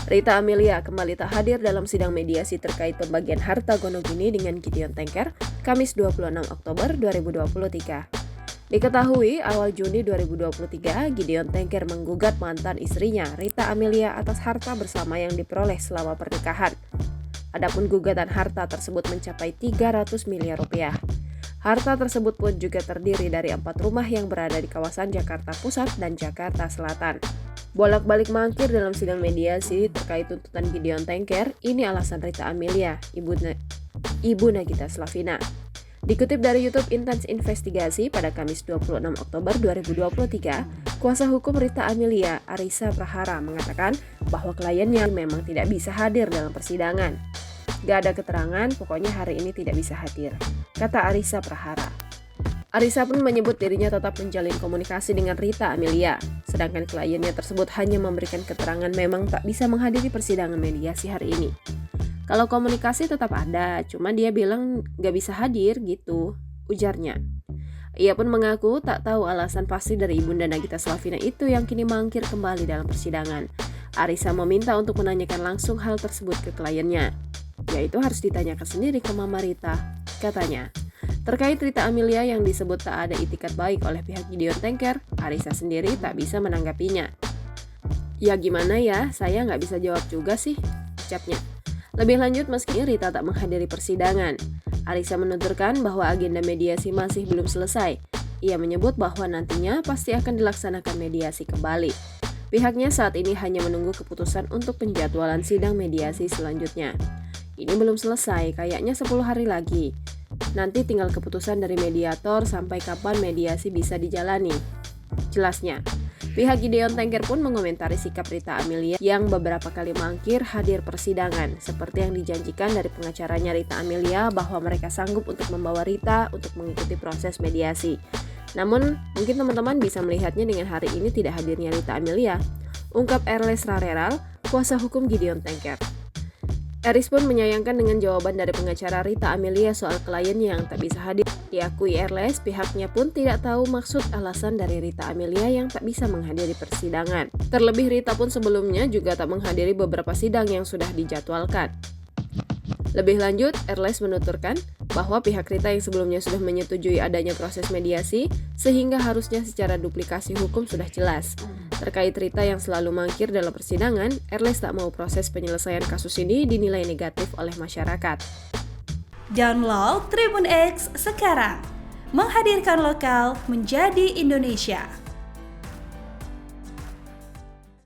Rita Amelia kembali tak hadir dalam sidang mediasi terkait pembagian harta Gonogini dengan Gideon Tengker, Kamis 26 Oktober 2023. Diketahui awal Juni 2023, Gideon Tengker menggugat mantan istrinya, Rita Amelia, atas harta bersama yang diperoleh selama pernikahan. Adapun gugatan harta tersebut mencapai 300 miliar rupiah. Harta tersebut pun juga terdiri dari 4 rumah yang berada di kawasan Jakarta Pusat dan Jakarta Selatan. Bolak-balik mangkir dalam sidang mediasi terkait tuntutan Gideon Tengker, ini alasan Rita Amelia, ibu Nagita Slavina. Dikutip dari YouTube Intens Investigasi pada Kamis 26 Oktober 2023, kuasa hukum Rita Amelia, Arisa Prahara, mengatakan bahwa kliennya memang tidak bisa hadir dalam persidangan. Gak ada keterangan, pokoknya hari ini tidak bisa hadir, kata Arisa Prahara. Arisa pun menyebut dirinya tetap menjalin komunikasi dengan Rita Amelia, sedangkan kliennya tersebut hanya memberikan keterangan memang tak bisa menghadiri persidangan mediasi hari ini. Kalau komunikasi tetap ada, cuma dia bilang gak bisa hadir gitu, ujarnya. Ia pun mengaku tak tahu alasan pasti dari Ibunda Nagita Slavina itu yang kini mangkir kembali dalam persidangan. Arisa meminta untuk menanyakan langsung hal tersebut ke kliennya, yaitu harus ditanyakan sendiri ke Mama Rita, katanya. Terkait Rita Amelia yang disebut tak ada itikat baik oleh pihak Gideon Tengker, Arisa sendiri tak bisa menanggapinya. Ya gimana ya, saya nggak bisa jawab juga sih, ucapnya. Lebih lanjut, meski Rita tak menghadiri persidangan, Arisa menuturkan bahwa agenda mediasi masih belum selesai. Ia menyebut bahwa nantinya pasti akan dilaksanakan mediasi kembali. Pihaknya saat ini hanya menunggu keputusan untuk penjadwalan sidang mediasi selanjutnya. Ini belum selesai, kayaknya 10 hari lagi. Nanti tinggal keputusan dari mediator sampai kapan mediasi bisa dijalani, jelasnya. Pihak Gideon Tengker pun mengomentari sikap Rita Amelia yang beberapa kali mangkir hadir persidangan, seperti yang dijanjikan dari pengacaranya Rita Amelia bahwa mereka sanggup untuk membawa Rita untuk mengikuti proses mediasi. Namun, mungkin teman-teman bisa melihatnya dengan hari ini tidak hadirnya Rita Amelia, ungkap Erles Rareral, kuasa hukum Gideon Tengker. Eris pun menyayangkan dengan jawaban dari pengacara Rita Amelia soal kliennya yang tak bisa hadir. Diakui Erles, pihaknya pun tidak tahu maksud alasan dari Rita Amelia yang tak bisa menghadiri persidangan. Terlebih Rita pun sebelumnya juga tak menghadiri beberapa sidang yang sudah dijadwalkan. Lebih lanjut, Erles menuturkan bahwa pihak Rita yang sebelumnya sudah menyetujui adanya proses mediasi, sehingga harusnya secara duplikasi hukum sudah jelas. Terkait Rita yang selalu mangkir dalam persidangan, Erles tak mau proses penyelesaian kasus ini dinilai negatif oleh masyarakat. Download Tribun X sekarang, menghadirkan lokal menjadi Indonesia.